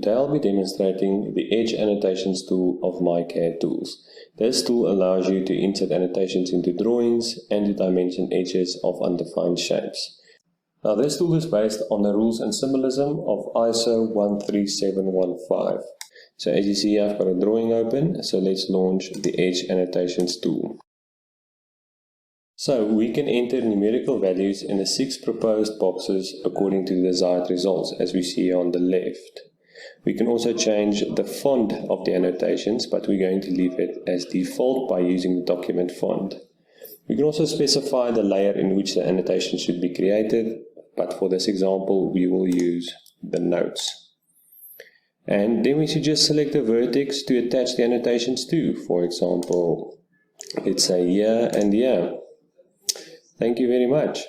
Today I'll be demonstrating the Edge Annotations tool of myCADtools. This tool allows you to insert annotations into drawings and to dimension edges of undefined shapes. Now this tool is based on the rules and symbolism of ISO 13715. So as you see, I've got a drawing open, so let's launch the Edge Annotations tool. So we can enter numerical values in the 6 proposed boxes according to the desired results, as we see on the left. We can also change the font of the annotations, but we're going to leave it as default by using the document font. We can also specify the layer in which the annotation should be created, but for this example we will use the notes. And then we should just select a vertex to attach the annotations to. For example, let's say here and here. Thank you very much.